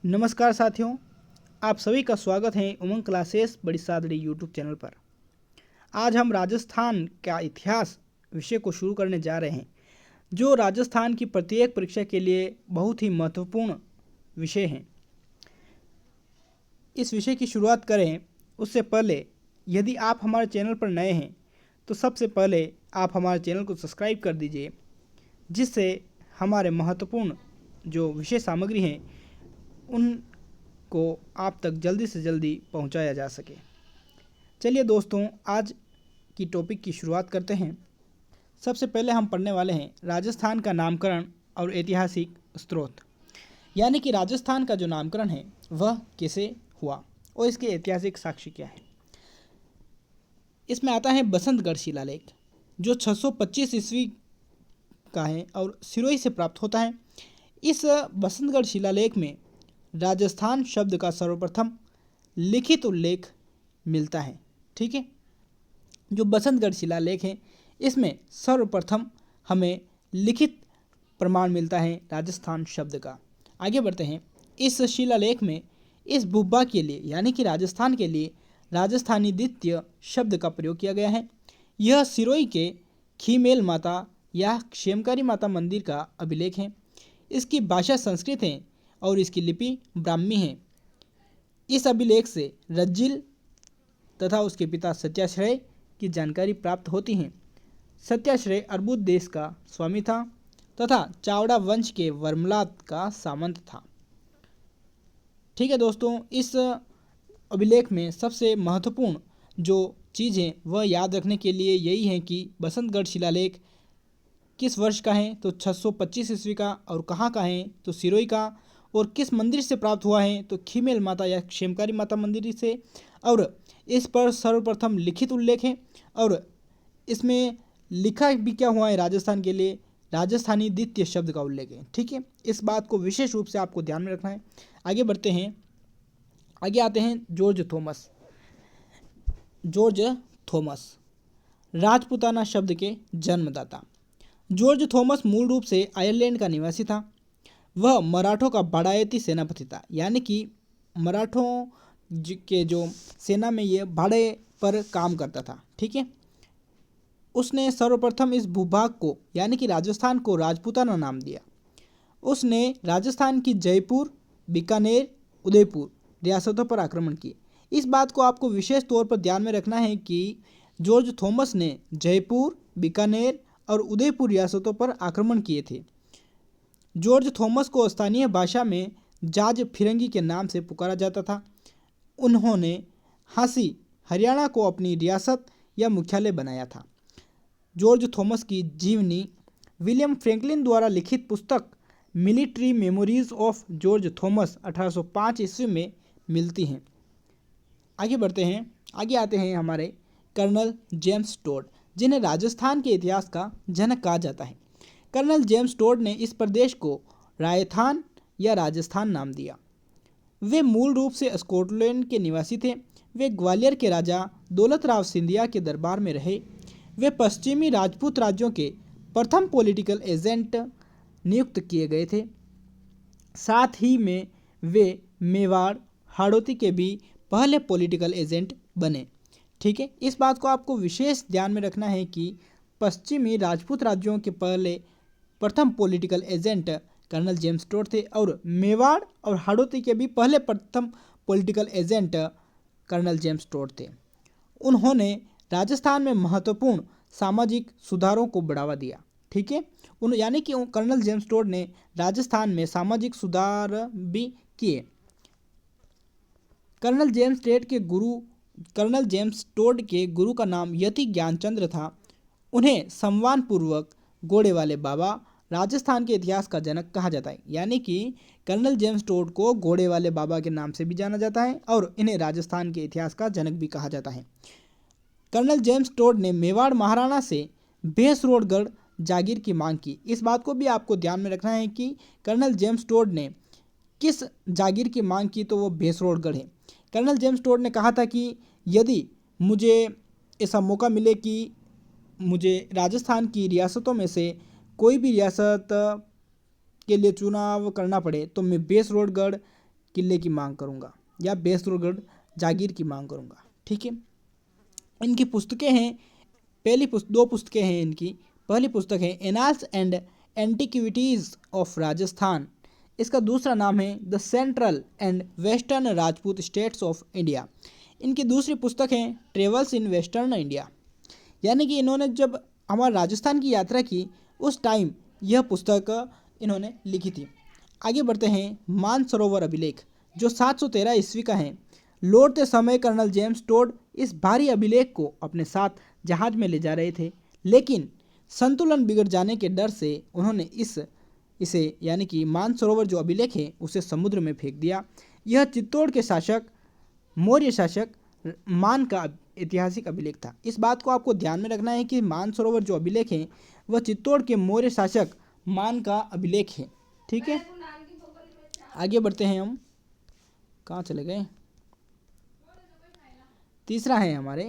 नमस्कार साथियों, आप सभी का स्वागत है उमंग क्लासेस बड़ी सादड़ी यूट्यूब चैनल पर। आज हम राजस्थान का इतिहास विषय को शुरू करने जा रहे हैं, जो राजस्थान की प्रत्येक परीक्षा के लिए बहुत ही महत्वपूर्ण विषय है। इस विषय की शुरुआत करें उससे पहले यदि आप हमारे चैनल पर नए हैं तो सबसे पहले आप हमारे चैनल को सब्सक्राइब कर दीजिए, जिससे हमारे महत्वपूर्ण जो विषय सामग्री हैं उनको आप तक जल्दी से जल्दी पहुंचाया जा सके। चलिए दोस्तों, आज की टॉपिक की शुरुआत करते हैं। सबसे पहले हम पढ़ने वाले हैं राजस्थान का नामकरण और ऐतिहासिक स्रोत, यानी कि राजस्थान का जो नामकरण है वह कैसे हुआ और इसके ऐतिहासिक साक्ष्य क्या है। इसमें आता है बसंतगढ़ शिलालेख, जो 625 ईस्वी का है और सिरोही से प्राप्त होता है। इस बसंतगढ़ शिलालेख में राजस्थान शब्द का सर्वप्रथम लिखित उल्लेख मिलता है। ठीक है, जो बसंतगढ़ शिलालेख है इसमें सर्वप्रथम हमें लिखित प्रमाण मिलता है राजस्थान शब्द का। आगे बढ़ते हैं। इस शिलालेख में इस भूभा के लिए यानी कि राजस्थान के लिए राजस्थानी द्वितीय शब्द का प्रयोग किया गया है। यह सिरोही के खीमेल माता या क्षेमकारी माता मंदिर का अभिलेख है। इसकी भाषा संस्कृत है और इसकी लिपि ब्राह्मी है। इस अभिलेख से रज्जिल तथा उसके पिता सत्याश्रय की जानकारी प्राप्त होती है। सत्याश्रय अर्बुद देश का स्वामी था तथा चावड़ा वंश के वर्मलात का सामंत था। ठीक है दोस्तों, इस अभिलेख में सबसे महत्वपूर्ण जो चीज़ है वह याद रखने के लिए यही है कि बसंतगढ़ शिलालेख किस वर्ष का है तो 625 ईस्वी का, और कहाँ का है तो सिरोही का, और किस मंदिर से प्राप्त हुआ है तो खीमेल माता या क्षेमकारी माता मंदिर से, और इस पर सर्वप्रथम लिखित उल्लेख है। और इसमें लिखा भी क्या हुआ है राजस्थान के लिए, राजस्थानी द्वितीय शब्द का उल्लेख है। ठीक है, इस बात को विशेष रूप से आपको ध्यान में रखना है। आगे बढ़ते हैं। आगे आते हैं George Thomas. George Thomas Rajputana शब्द के जन्मदाता। जॉर्ज थॉमस मूल रूप से आयरलैंड का निवासी था। वह मराठों का बाड़ायती सेनापति था, यानी कि मराठों के जो सेना में ये भाड़े पर काम करता था। ठीक है, उसने सर्वप्रथम इस भूभाग को यानी कि राजस्थान को राजपूताना नाम दिया। उसने राजस्थान की जयपुर, बीकानेर, उदयपुर रियासतों पर आक्रमण किए। इस बात को आपको विशेष तौर पर ध्यान में रखना है कि जॉर्ज थॉमस ने जयपुर, बीकानेर और उदयपुर रियासतों पर आक्रमण किए थे। जॉर्ज थॉमस को स्थानीय भाषा में जाज फिरंगी के नाम से पुकारा जाता था। उन्होंने हांसी, हरियाणा को अपनी रियासत या मुख्यालय बनाया था। जॉर्ज थॉमस की जीवनी विलियम फ्रैंकलिन द्वारा लिखित पुस्तक military memories of George Thomas 1805 ईस्वी में मिलती हैं। आगे बढ़ते हैं। आगे आते हैं हमारे कर्नल जेम्स टोड, जिन्हें राजस्थान के इतिहास का जनक कहा जाता है। कर्नल जेम्स टोड ने इस प्रदेश को रायथान या राजस्थान नाम दिया। वे मूल रूप से स्कॉटलैंड के निवासी थे। वे ग्वालियर के राजा दौलत राव सिंधिया के दरबार में रहे। वे पश्चिमी राजपूत राज्यों के प्रथम पॉलिटिकल एजेंट नियुक्त किए गए थे। साथ ही में वे मेवाड़, हाड़ौती के भी पहले पॉलिटिकल एजेंट बने। ठीक है, इस बात को आपको विशेष ध्यान में रखना है कि पश्चिमी राजपूत राज्यों के प्रथम political agent colonel James Tod थे, और मेवाड़ और हाड़ौती के भी पहले प्रथम political agent colonel James Tod थे। उन्होंने राजस्थान में महत्वपूर्ण सामाजिक सुधारों को बढ़ावा दिया। ठीक है, यानी कि कर्नल जेम्स टोड ने राजस्थान में सामाजिक सुधार भी किए। कर्नल जेम्स टोड के गुरु का नाम यति ज्ञानचंद्र था। उन्हें सम्मानपूर्वक घोड़े वाले बाबा, राजस्थान के इतिहास का जनक कहा जाता है। यानी कि कर्नल जेम्स टोड को घोड़े वाले बाबा के नाम से भी जाना जाता है और इन्हें राजस्थान के इतिहास का जनक भी कहा जाता है। कर्नल जेम्स टोड ने मेवाड़ महाराणा से भैंसरोडगढ़ जागीर की मांग की। इस बात को भी आपको ध्यान में रखना है कि कर्नल जेम्स टोड ने किस जागीर की मांग की, तो वो भैंसरोडगढ़ है। कर्नल जेम्स टोड ने कहा था कि यदि मुझे ऐसा मौका मिले कि मुझे राजस्थान की रियासतों में से कोई भी रियासत के लिए चुनाव करना पड़े तो मैं भैंसरोडगढ़ किले की मांग करूँगा या बेसुरगढ़ जागीर की मांग करूँगा। ठीक है, इनकी पुस्तकें हैं, दो पुस्तकें हैं इनकी। पहली पुस्तक है annals and antiquities of Rajasthan, इसका दूसरा नाम है the central and western Rajput states of India. इनकी दूसरी पुस्तक है ट्रेवल्स इन वेस्टर्न इंडिया। यानी कि इन्होंने जब हमारे राजस्थान की यात्रा की उस टाइम यह पुस्तक इन्होंने लिखी थी। आगे बढ़ते हैं, मानसरोवर अभिलेख जो 713 ईस्वी का है। लौटते समय कर्नल जेम्स टोड इस भारी अभिलेख को अपने साथ जहाज में ले जा रहे थे, लेकिन संतुलन बिगड़ जाने के डर से उन्होंने इसे यानी कि मानसरोवर जो अभिलेख है उसे समुद्र में फेंक दिया। यह चित्तौड़ के शासक मौर्य शासक मान का ऐतिहासिक अभिलेख था। इस बात को आपको ध्यान में रखना है कि मानसरोवर जो अभिलेख है वह चित्तौड़ के मौर्य शासक मान का अभिलेख है। ठीक है, आगे बढ़ते हैं हम, कहाँ चले गए, तीसरा है हमारे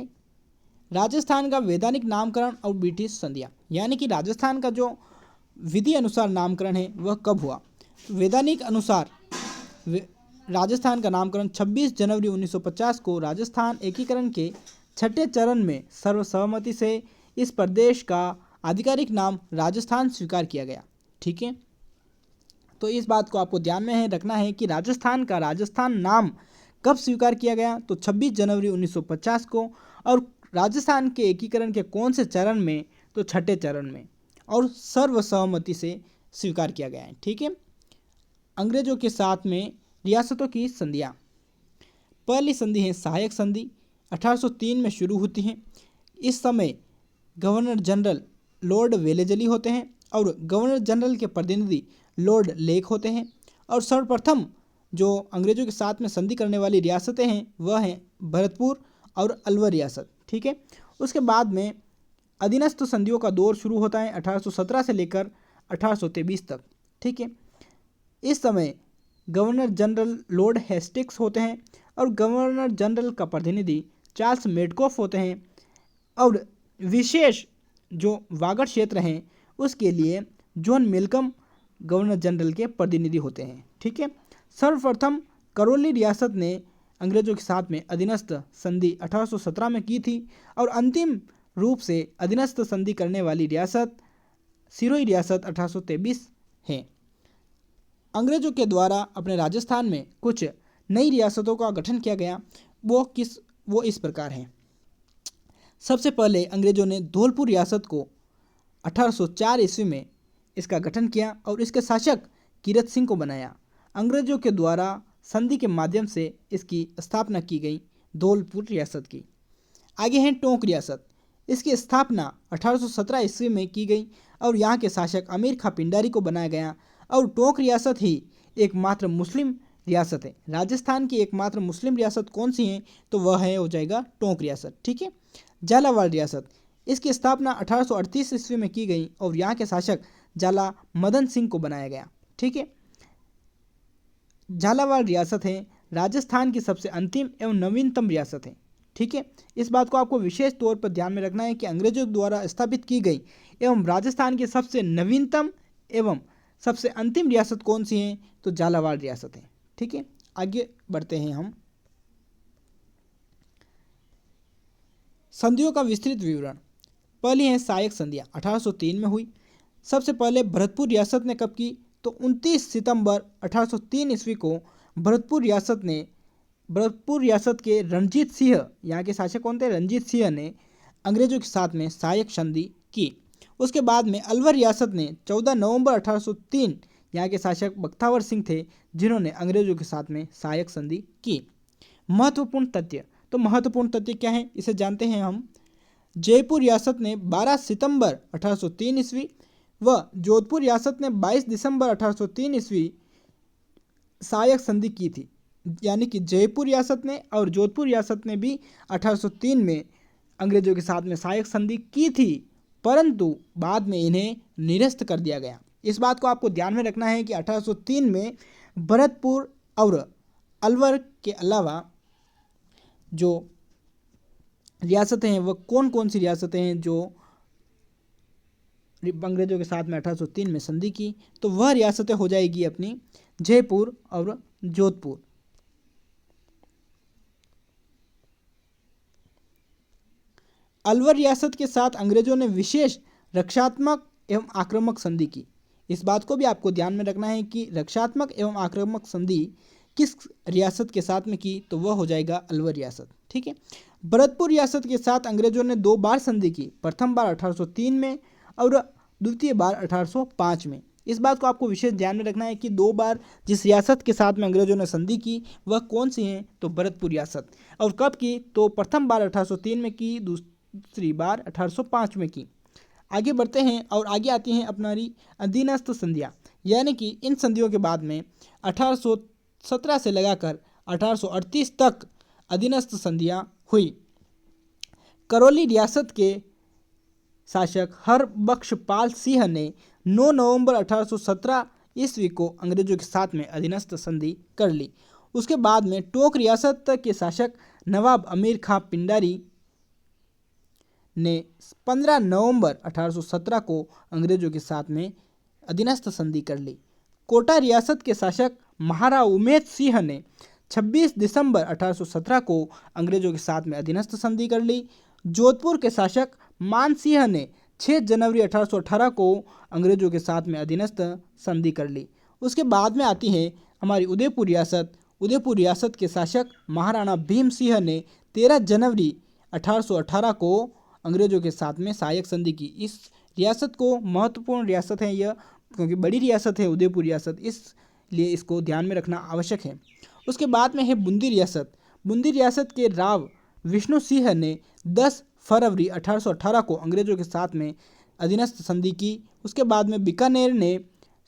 राजस्थान का वैधानिक नामकरण और ब्रिटिश संधियाँ। यानी कि राजस्थान का जो विधि अनुसार नामकरण है वह कब हुआ। वैधानिक अनुसार राजस्थान का नामकरण 26 जनवरी 1950 को राजस्थान एकीकरण के छठे चरण में सर्वसहमति से इस प्रदेश का आधिकारिक नाम राजस्थान स्वीकार किया गया। ठीक है, तो इस बात को आपको ध्यान में रखना है कि राजस्थान का राजस्थान नाम कब स्वीकार किया गया, तो 26 जनवरी 1950 को। और राजस्थान के एकीकरण के कौन से चरण में, तो छठे चरण में, और सर्वसहमति से स्वीकार किया गया है। ठीक है, अंग्रेजों के साथ में रियासतों की संधियाँ। पहली संधि है सहायक संधि, 1803 में शुरू होती है। इस समय गवर्नर जनरल लॉर्ड वेलेजली होते हैं और गवर्नर जनरल के प्रतिनिधि लॉर्ड लेक होते हैं। और सर्वप्रथम जो अंग्रेजों के साथ में संधि करने वाली रियासतें हैं वह हैं भरतपुर और अलवर रियासत। ठीक है, उसके बाद में अधीनस्थ संधियों का दौर शुरू होता है 1817 से लेकर 1823 तक। ठीक है, इस समय गवर्नर जनरल लॉर्ड हेस्टिंग्स होते हैं और गवर्नर जनरल का प्रतिनिधि चार्ल्स मेडकॉफ होते हैं। और विशेष जो वागड़ क्षेत्र हैं उसके लिए जॉन मेलकम गवर्नर जनरल के प्रतिनिधि होते हैं। ठीक है, सर्वप्रथम करौली रियासत ने अंग्रेजों के साथ में अधीनस्थ संधि 1817 में की थी और अंतिम रूप से अधीनस्थ संधि करने वाली रियासत सिरोही रियासत 1823 है। अंग्रेजों के द्वारा अपने राजस्थान में कुछ नई रियासतों का गठन किया गया। वो इस प्रकार हैं। सबसे पहले अंग्रेजों ने धौलपुर रियासत को 1804 ईस्वी में इसका गठन किया और इसके शासक कीरत सिंह को बनाया। अंग्रेजों के द्वारा संधि के माध्यम से इसकी स्थापना की गई धौलपुर रियासत की। आगे है टोंक रियासत, इसकी स्थापना 1817 ईस्वी में की गई और यहाँ के शासक अमीर खां पिंडारी को बनाया गया। और टोंक रियासत ही एकमात्र मुस्लिम रियासत है। राजस्थान की एकमात्र मुस्लिम रियासत कौन सी है, तो वह है हो जाएगा टोंक रियासत। ठीक है, झालावाड़ रियासत, इसकी स्थापना 1838 ईस्वी में की गई और यहाँ के शासक झाला मदन सिंह को बनाया गया। ठीक है, झालावाड़ रियासत है राजस्थान की सबसे अंतिम एवं नवीनतम रियासत है। ठीक है, इस बात को आपको विशेष तौर पर ध्यान में रखना है कि अंग्रेजों द्वारा स्थापित की गई एवं राजस्थान की सबसे नवीनतम एवं सबसे अंतिम रियासत कौन सी है, तो झालावाड़ रियासत है। ठीक है, आगे बढ़ते हैं हम, संधियों का विस्तृत विवरण। पहली है सहायक संधियाँ, 1803 में हुई। सबसे पहले भरतपुर रियासत ने कब की, तो 29 सितंबर 1803 ईस्वी को भरतपुर रियासत के रणजीत सिंह, यहाँ के शासक कौन थे, रणजीत सिंह ने अंग्रेजों के साथ में सहायक संधि की। उसके बाद में अलवर रियासत ने 14 नवंबर 1803, यहाँ के शासक बख्तावर सिंह थे जिन्होंने अंग्रेजों के साथ में सहायक संधि की। महत्वपूर्ण तथ्य, तो महत्वपूर्ण तथ्य क्या है इसे जानते हैं हम। जयपुर रियासत ने 12 सितंबर 1803 ईस्वी व जोधपुर रियासत ने 22 दिसंबर 1803 ईस्वी सहायक संधि की थी। यानी कि जयपुर रियासत ने और जोधपुर रियासत ने भी 1803 में अंग्रेजों के साथ में सहायक संधि की थी, परंतु बाद में इन्हें निरस्त कर दिया गया। इस बात को आपको ध्यान में रखना है कि 1803 में भरतपुर और अलवर के अलावा जो रियासतें हैं वह कौन कौन सी रियासतें हैं जो अंग्रेजों के साथ में 1803 में संधि की, तो वह रियासतें हो जाएगी अपनी जयपुर और जोधपुर। अलवर रियासत के साथ अंग्रेजों ने विशेष रक्षात्मक एवं आक्रामक संधि की। इस बात को भी आपको ध्यान में रखना है कि रक्षात्मक एवं आक्रामक संधि किस रियासत के साथ में की, तो वह हो जाएगा अलवर रियासत। ठीक है। भरतपुर रियासत के साथ अंग्रेजों ने 2 बार संधि की, प्रथम बार 1803 में और द्वितीय बार 1805 में। इस बात को आपको विशेष ध्यान में रखना है कि 2 बार जिस रियासत के साथ में अंग्रेजों ने संधि की वह कौन सी है, तो भरतपुर रियासत। और कब की, तो प्रथम बार 1803 में की, दूसरी बार 1805 में की। आगे बढ़ते हैं और आगे आती हैं अपनी अधीनस्थ संधियाँ, यानी कि इन संधियों के बाद में 1817 से लगाकर 1838 तक अधीनस्थ संधियाँ हुई। करौली रियासत के शासक हरबख्शपाल सिंह ने 9 नवंबर 1817 ईस्वी को अंग्रेजों के साथ में अधीनस्थ संधि कर ली। उसके बाद में टोंक रियासत के शासक नवाब अमीर खां पिंडारी ने 15 नवंबर 1817 को अंग्रेजों के साथ में अधीनस्थ संधि कर ली। कोटा रियासत के शासक महाराव उमेद सिंह ने 26 दिसंबर 1817 को अंग्रेजों के साथ में अधीनस्थ संधि कर ली। जोधपुर के शासक मान सिंह ने 6 जनवरी 1818 को अंग्रेजों के साथ में अधीनस्थ संधि कर ली। उसके बाद में आती है हमारी उदयपुर रियासत। उदयपुर रियासत के शासक महाराणा भीम सिंह ने 13 जनवरी 1818 को अंग्रेजों के साथ में सहायक संधि की। इस रियासत को महत्वपूर्ण रियासत है यह, क्योंकि बड़ी रियासत है उदयपुर रियासत, इसलिए इसको ध्यान में रखना आवश्यक है। उसके बाद में है बूंदी रियासत। बूंदी रियासत के राव विष्णु सिंह ने 10 फरवरी 1818 को अंग्रेजों के साथ में अधीनस्थ संधि की। उसके बाद में बीकानेर ने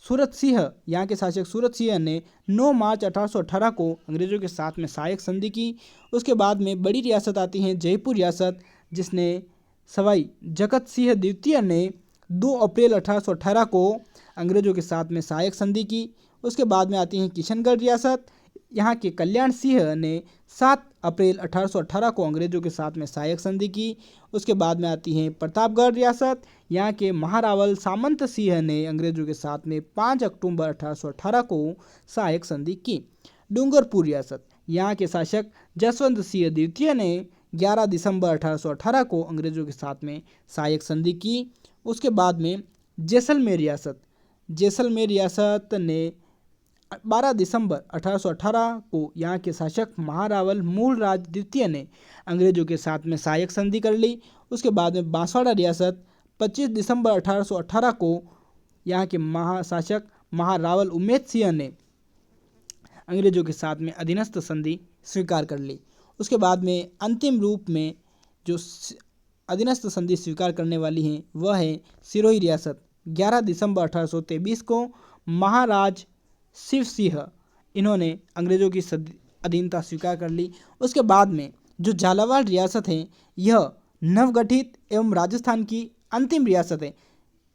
सूरत सिंह, यहाँ के शासक सूरत सिंह ने 9 मार्च 1818 को अंग्रेजों के साथ में सहायक संधि की। उसके बाद में बड़ी रियासत आती है जयपुर रियासत, जिसने सवाई जगत सिंह द्वितीय ने 2 अप्रैल 1818 को अंग्रेजों के साथ में सहायक संधि की। उसके बाद में आती है किशनगढ़ रियासत। यहाँ के कल्याण सिंह ने 7 अप्रैल 1818 को अंग्रेजों के साथ में सहायक संधि की। उसके बाद में आती है प्रतापगढ़ रियासत। यहाँ के महारावल सामंत सिंह ने अंग्रेजों के साथ में 5 अक्टूबर 1818 को सहायक संधि की। डूंगरपुर रियासत, यहाँ के शासक जसवंत सिंह द्वितीय ने 11 दिसंबर 1818 को अंग्रेजों के साथ में सहायक संधि की। उसके बाद में जैसलमेर रियासत। जैसलमेर रियासत ने 12 दिसंबर 1818 को यहाँ के शासक महारावल मूलराज द्वितीय ने अंग्रेजों के साथ में सहायक संधि कर ली। उसके बाद में बांसवाड़ा रियासत 25 दिसंबर 1818 को यहाँ के महाशासक महारावल उमेद सिंह ने अंग्रेजों के साथ में अधीनस्थ संधि स्वीकार कर ली। उसके बाद में अंतिम रूप में जो अधीनस्थ संधि स्वीकार करने वाली हैं वह है सिरोही रियासत। 11 दिसंबर 1823 को महाराज शिव सिंह, इन्होंने अंग्रेजों की अधीनता स्वीकार कर ली। उसके बाद में जो झालावाड़ रियासत है यह नवगठित एवं राजस्थान की अंतिम रियासत है,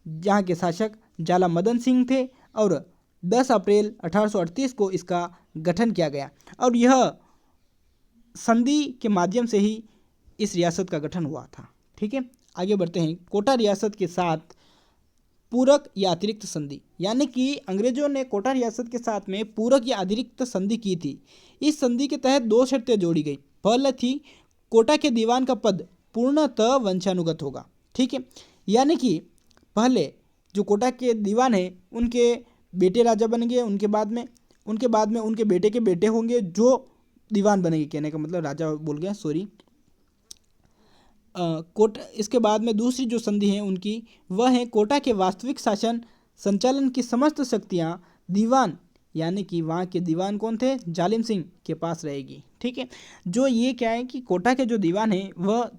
जहाँ के शासक जाला मदन सिंह थे और 10 अप्रैल 1838 को इसका गठन किया गया और यह संधि के माध्यम से ही इस रियासत का गठन हुआ था। ठीक है, आगे बढ़ते हैं। कोटा रियासत के साथ पूरक या अतिरिक्त संधि, यानी कि अंग्रेजों ने कोटा रियासत के साथ में पूरक या अतिरिक्त संधि की थी। इस संधि के तहत 2 शर्तें जोड़ी गई। पहले थी कोटा के दीवान का पद पूर्णतः वंशानुगत होगा। ठीक है, यानी कि पहले जो कोटा के दीवान हैं उनके बेटे राजा बनेंगे, उनके बाद में उनके बेटे के बेटे होंगे जो दीवान बनेंगे। कहने का मतलब राजा बोल गया, सॉरी। कोटा, इसके बाद में दूसरी जो संधि है उनकी वह है कोटा के वास्तविक शासन संचालन की समस्त शक्तियां दीवान, यानी कि वहाँ के दीवान कौन थे, जालिम सिंह के पास रहेगी। ठीक है, जो ये क्या है कि कोटा के जो दीवान है वह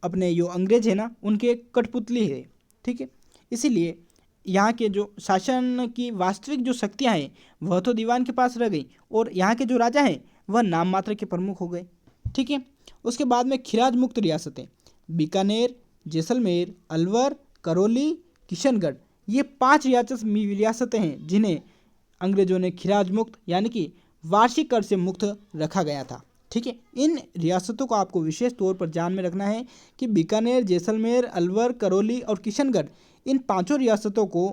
अपने जो अंग्रेज है ना उनके कठपुतली है। ठीक है, इसीलिए यहाँ के जो शासन की वास्तविक जो शक्तियाँ हैं वह तो दीवान के पास रह गई और यहाँ के जो राजा हैं वह नाम मात्र के प्रमुख हो गए। ठीक है, उसके बाद में खिराज मुक्त रियासतें बीकानेर, जैसलमेर, अलवर, करौली, किशनगढ़, ये 5 रियासतें हैं जिन्हें अंग्रेजों ने खिराज मुक्त यानी कि वार्षिक कर से मुक्त रखा गया था। ठीक है, इन रियासतों को आपको विशेष तौर पर ध्यान में रखना है कि बीकानेर, जैसलमेर, अलवर, करौली और किशनगढ़, इन 5 रियासतों को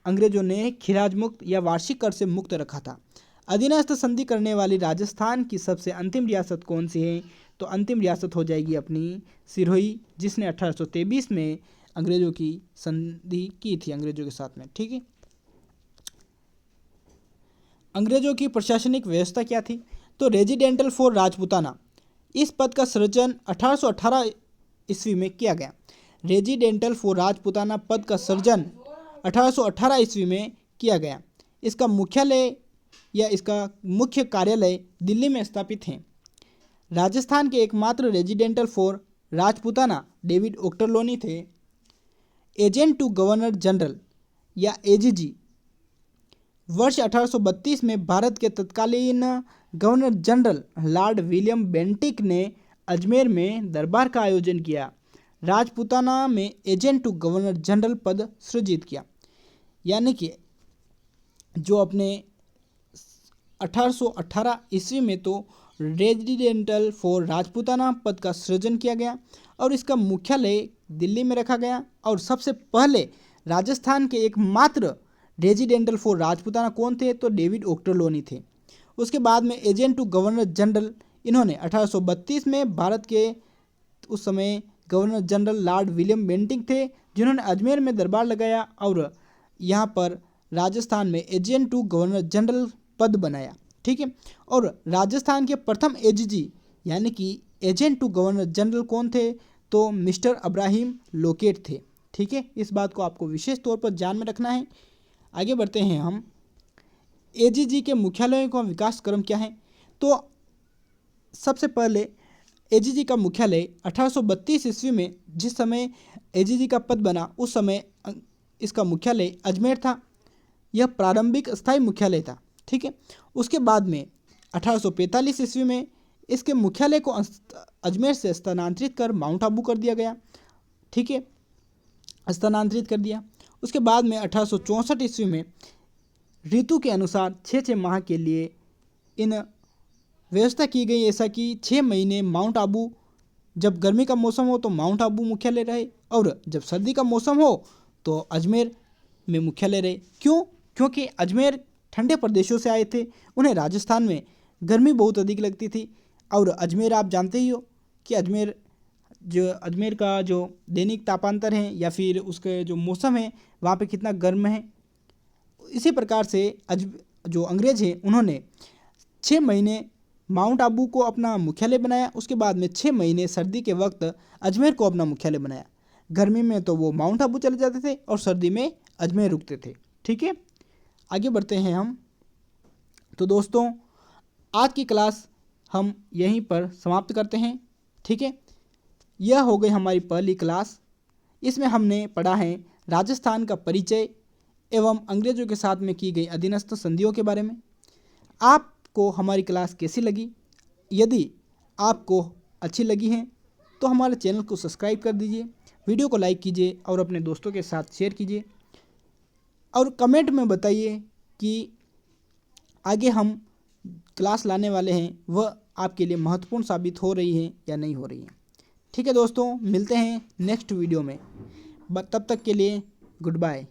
अंग्रेजों ने खिराज मुक्त या वार्षिक कर से मुक्त रखा था। अधीनस्थ संधि करने वाली राजस्थान की सबसे अंतिम रियासत कौन सी है, तो अंतिम रियासत हो जाएगी अपनी सिरोही, जिसने 1823 में अंग्रेजों की संधि की थी अंग्रेजों के साथ में। ठीक है, अंग्रेजों की प्रशासनिक व्यवस्था क्या थी? तो रेजिडेंटल फॉर राजपूताना, इस पद का सृजन 1818 ईस्वी में किया गया। रेजिडेंटल फॉर राजपूताना पद का सृजन 1818 ईस्वी में किया गया। इसका मुख्यालय या इसका मुख्य कार्यालय दिल्ली में स्थापित है। राजस्थान के एकमात्र रेजिडेंटल फॉर राजपूताना डेविड ओक्टरलोनी थे। एजेंट टू गवर्नर जनरल या एजीजी, वर्ष 1832 में भारत के तत्कालीन governor general Lord William Bentinck ने अजमेर में दरबार का आयोजन किया। राजपूताना में एजेंट टू गवर्नर जनरल पद सृजित किया। यानी कि जो अपने 1818 ईस्वी में तो रेजिडेंटल फॉर राजपूताना पद का सृजन किया गया और इसका मुख्यालय दिल्ली में रखा गया। और सबसे पहले राजस्थान के एकमात्र रेजिडेंटल फॉर राजपूताना कौन थे? तो डेविड ओक्टरलोनी थे। उसके बाद में एजेंट टू गवर्नर जनरल, इन्होंने 1832 में भारत के उस समय governor general Lord William Bentinck थे, जिन्होंने अजमेर में दरबार लगाया और यहाँ पर राजस्थान में एजेंट टू गवर्नर जनरल पद बनाया। ठीक है, और राजस्थान के प्रथम एजीजी यानी कि एजेंट टू गवर्नर जनरल कौन थे? तो मिस्टर अब्राहिम लोकेट थे। ठीक है, इस बात को आपको विशेष तौर पर ध्यान में रखना है। आगे बढ़ते हैं हम। एजीजी के मुख्यालयों का विकास क्रम क्या है? तो सबसे पहले एजीजी का मुख्यालय 1832 ईस्वी में जिस समय एजीजी का पद बना उस समय इसका मुख्यालय अजमेर था। यह प्रारंभिक स्थायी मुख्यालय था। ठीक है, उसके बाद में 1845 ईस्वी में इसके मुख्यालय को अजमेर से स्थानांतरित कर माउंट आबू कर दिया गया। ठीक है, स्थानांतरित कर दिया। उसके बाद में 1864 ईस्वी में ऋतु के अनुसार 6 माह के लिए इन व्यवस्था की गई, ऐसा कि 6 महीने माउंट आबू, जब गर्मी का मौसम हो तो माउंट आबू मुख्यालय रहे और जब सर्दी का मौसम हो तो अजमेर में मुख्यालय रहे। क्यों? क्योंकि अजमेर ठंडे प्रदेशों से आए थे, उन्हें राजस्थान में गर्मी बहुत अधिक लगती थी। और अजमेर आप जानते ही हो कि अजमेर का जो दैनिक तापांतर है या फिर उसके जो मौसम है वहाँ पे कितना गर्म है। इसी प्रकार से जो अंग्रेज हैं उन्होंने 6 महीने माउंट आबू को अपना मुख्यालय बनाया। उसके बाद में 6 महीने सर्दी के वक्त अजमेर को अपना मुख्यालय बनाया। गर्मी में तो वो माउंट आबू चले जाते थे और सर्दी में अजमेर रुकते थे। ठीक है, आगे बढ़ते हैं हम। तो दोस्तों, आज की क्लास हम यहीं पर समाप्त करते हैं। ठीक है, यह हो गई हमारी पहली क्लास। इसमें हमने पढ़ा है राजस्थान का परिचय एवं अंग्रेजों के साथ में की गई अधीनस्थ संधियों के बारे में। आपको हमारी क्लास कैसी लगी? यदि आपको अच्छी लगी है तो हमारे चैनल को सब्सक्राइब कर दीजिए, वीडियो को लाइक कीजिए और अपने दोस्तों के साथ शेयर कीजिए और कमेंट में बताइए कि आगे हम क्लास लाने वाले हैं वह आपके लिए महत्वपूर्ण साबित हो रही है या नहीं हो रही है। ठीक है दोस्तों, मिलते हैं नेक्स्ट वीडियो में। तब तक के लिए गुड बाय।